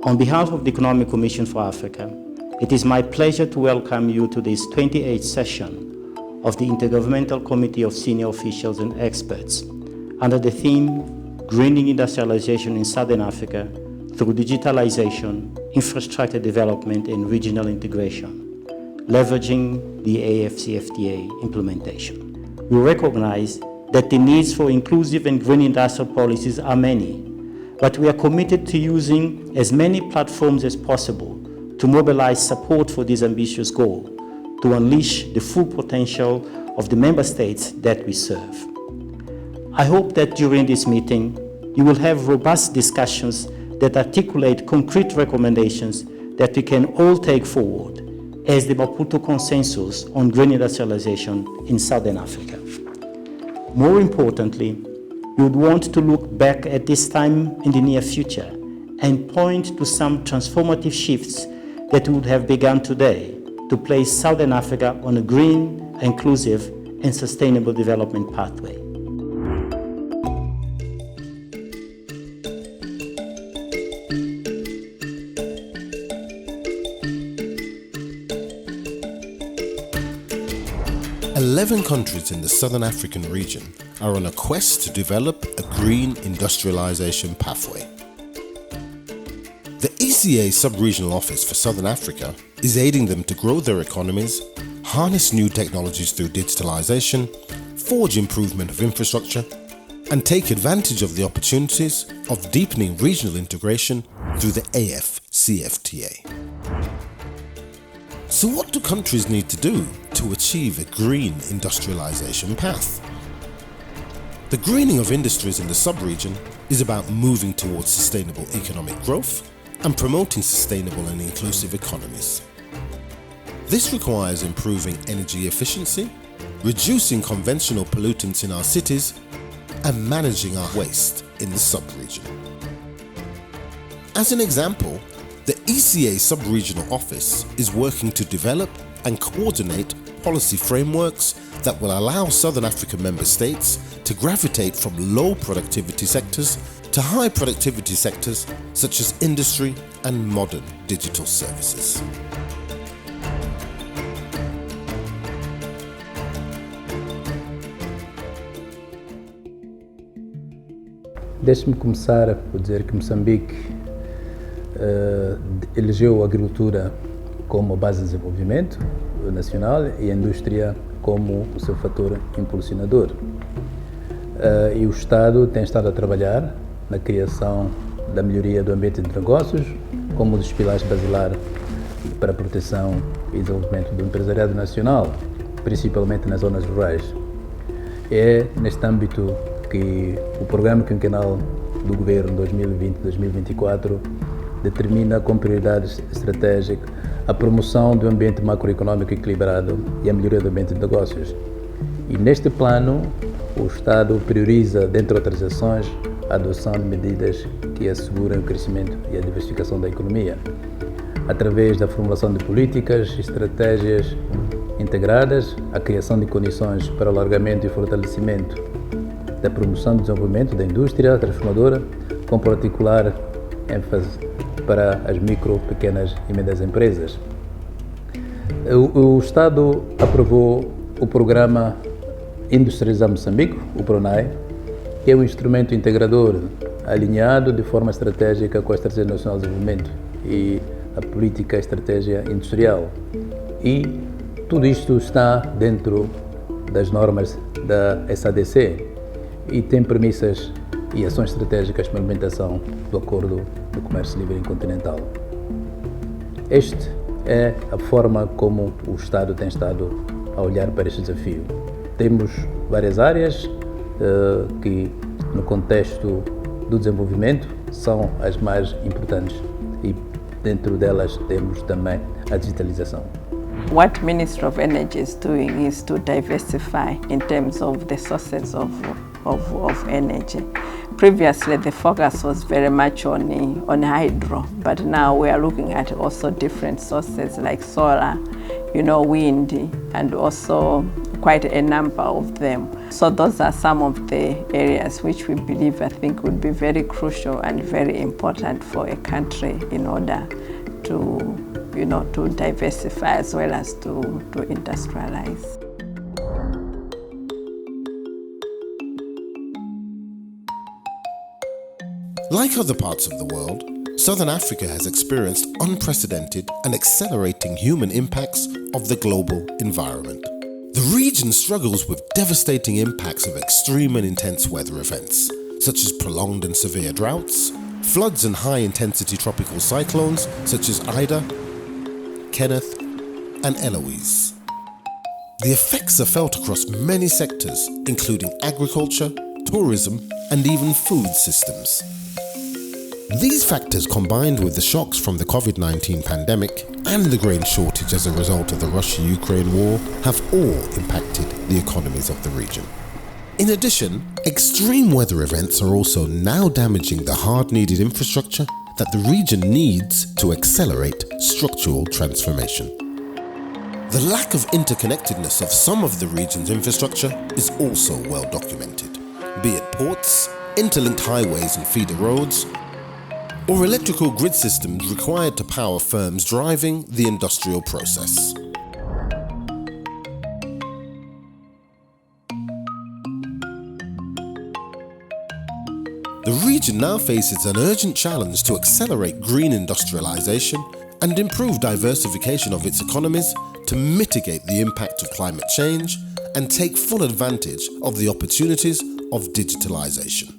On behalf of the Economic Commission for Africa, it is my pleasure to welcome you to this 28th session of the Intergovernmental Committee of Senior Officials and Experts under the theme Greening Industrialization in Southern Africa through Digitalization, Infrastructure Development and Regional Integration, leveraging the AFCFTA implementation. We recognize that the needs for inclusive and green industrial policies are many, but we are committed to using as many platforms as possible to mobilize support for this ambitious goal, to unleash the full potential of the member states that we serve. I hope that during this meeting, you will have robust discussions that articulate concrete recommendations that we can all take forward as the Maputo Consensus on Green Industrialization in Southern Africa. More importantly, we would want to look back at this time in the near future and point to some transformative shifts that would have begun today to place Southern Africa on a green, inclusive, and sustainable development pathway. Eleven countries in the Southern African region are on a quest to develop a green industrialization pathway. The ECA Sub-Regional Office for Southern Africa is aiding them to grow their economies, harness new technologies through digitalization, forge improvement of infrastructure, and take advantage of the opportunities of deepening regional integration through the AFCFTA. So what do countries need to do to achieve a green industrialization path? The greening of industries in the sub-region is about moving towards sustainable economic growth and promoting sustainable and inclusive economies. This requires improving energy efficiency, reducing conventional pollutants in our cities, and managing our waste in the sub-region. As an example, the ECA Sub-Regional Office is working to develop and coordinate policy frameworks that will allow Southern African member states to gravitate from low productivity sectors to high productivity sectors such as industry and modern digital services. Deixe-me começar por dizer que Moçambique elegeu a agricultura como base de desenvolvimento nacional e a indústria como o seu fator impulsionador. E o Estado tem estado a trabalhar na criação da melhoria do ambiente de negócios como um dos pilares basilares para a proteção e desenvolvimento do empresariado nacional, principalmente nas zonas rurais. É neste âmbito que o Programa Quinquenal do Governo 2020-2024 determina como prioridade estratégica a promoção do ambiente macroeconômico equilibrado e a melhoria do ambiente de negócios. E neste plano, o Estado prioriza, dentre outras ações, a adoção de medidas que assegurem o crescimento e a diversificação da economia, através da formulação de políticas e estratégias integradas, a criação de condições para o alargamento e fortalecimento da promoção do desenvolvimento da indústria transformadora, com particular ênfase para as micro, pequenas e médias empresas. O Estado aprovou o programa Industrializar Moçambique, o PRONAI, que é um instrumento integrador alinhado de forma estratégica com a Estratégia Nacional de Desenvolvimento e a Política e Estratégia Industrial. E tudo isto está dentro das normas da SADC e tem premissas e ações estratégicas para a implementação do Acordo do Comércio Livre Continental. Esta é a forma como o Estado tem estado a olhar para este desafio. Temos várias áreas que, no contexto do desenvolvimento, são as mais importantes e dentro delas temos também a digitalização. What Ministry of Energy is doing is to diversify in terms of the sources of energy. Previously, the focus was very much on hydro, but now we are looking at also different sources like solar, wind, and also quite a number of them. So those are some of the areas which we believe, I think, would be very crucial and very important for a country in order to diversify as well as to industrialize. Like other parts of the world, Southern Africa has experienced unprecedented and accelerating human impacts of the global environment. The region struggles with devastating impacts of extreme and intense weather events, such as prolonged and severe droughts, floods and high-intensity tropical cyclones such as Ida, Kenneth, and Eloise. The effects are felt across many sectors, including agriculture, tourism, and even food systems. These factors, combined with the shocks from the COVID-19 pandemic and the grain shortage as a result of the Russia-Ukraine war, have all impacted the economies of the region. In addition, extreme weather events are also now damaging the hard-needed infrastructure that the region needs to accelerate structural transformation. The lack of interconnectedness of some of the region's infrastructure is also well documented, be it ports, interlinked highways and feeder roads, or electrical grid systems required to power firms driving the industrial process. The region now faces an urgent challenge to accelerate green industrialization and improve diversification of its economies to mitigate the impact of climate change and take full advantage of the opportunities of digitalization.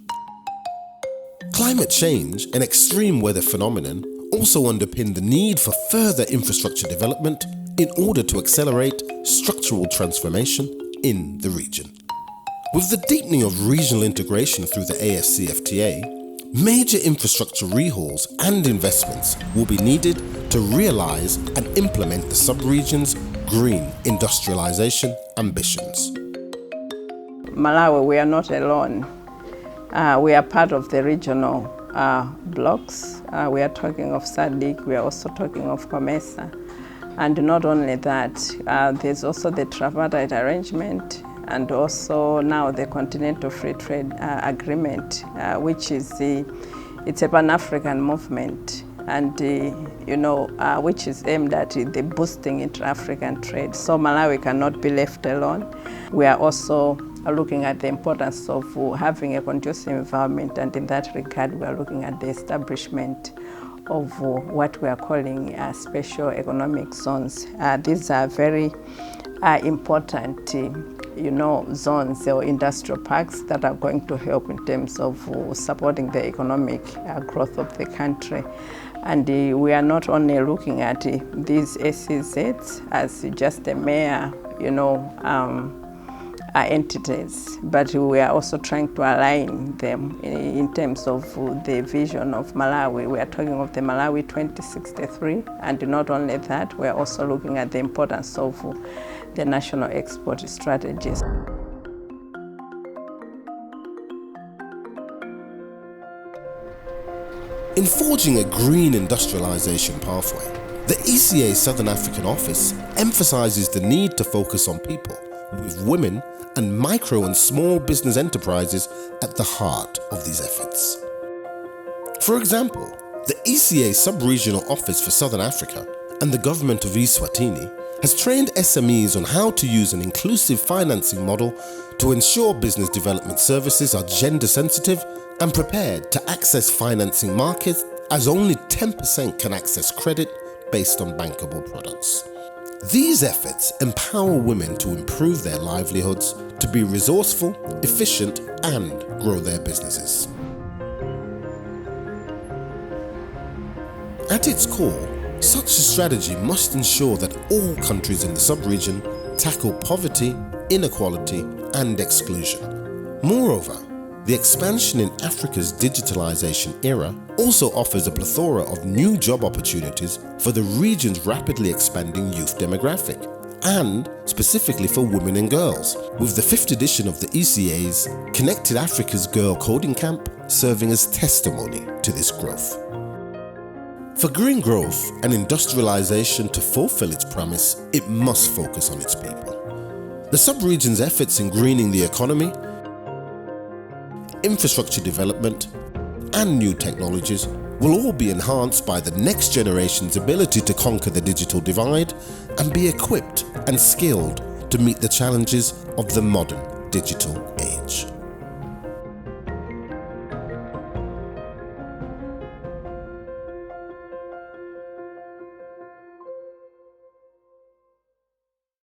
Climate change and extreme weather phenomenon also underpin the need for further infrastructure development in order to accelerate structural transformation in the region. With the deepening of regional integration through the ASCFTA, major infrastructure rehauls and investments will be needed to realize and implement the sub-region's green industrialization ambitions. Malawi, we are not alone. We are part of the regional blocs. We are talking of SADC, we are also talking of COMESA. And not only that, there's also the tripartite arrangement and also now the Continental Free Trade Agreement, which is it's a Pan-African movement and which is aimed at the boosting intra-African trade. So Malawi cannot be left alone. We are also looking at the importance of having a conducive environment, and in that regard we are looking at the establishment of what we are calling special economic zones. These are very important zones or industrial parks that are going to help in terms of supporting the economic growth of the country. And we are not only looking at these SEZs as just a mere entities, but we are also trying to align them in terms of the vision of Malawi. We are talking of the Malawi 2063, and not only that, we are also looking at the importance of the national export strategies. In forging a green industrialization pathway, the ECA Southern African office emphasizes the need to focus on people, with women and micro and small business enterprises at the heart of these efforts. For example, the ECA Sub-Regional Office for Southern Africa and the government of Eswatini has trained SMEs on how to use an inclusive financing model to ensure business development services are gender sensitive and prepared to access financing markets, as only 10% can access credit based on bankable products. These efforts empower women to improve their livelihoods, to be resourceful, efficient, and grow their businesses. At its core, such a strategy must ensure that all countries in the sub-region tackle poverty, inequality, and exclusion. Moreover, the expansion in Africa's digitalization era also offers a plethora of new job opportunities for the region's rapidly expanding youth demographic, and specifically for women and girls, with the 5th edition of the ECA's Connected Africa's Girl Coding Camp serving as testimony to this growth. For green growth and industrialization to fulfill its promise, it must focus on its people. The sub-region's efforts in greening the economy, infrastructure development, and new technologies will all be enhanced by the next generation's ability to conquer the digital divide and be equipped and skilled to meet the challenges of the modern digital age.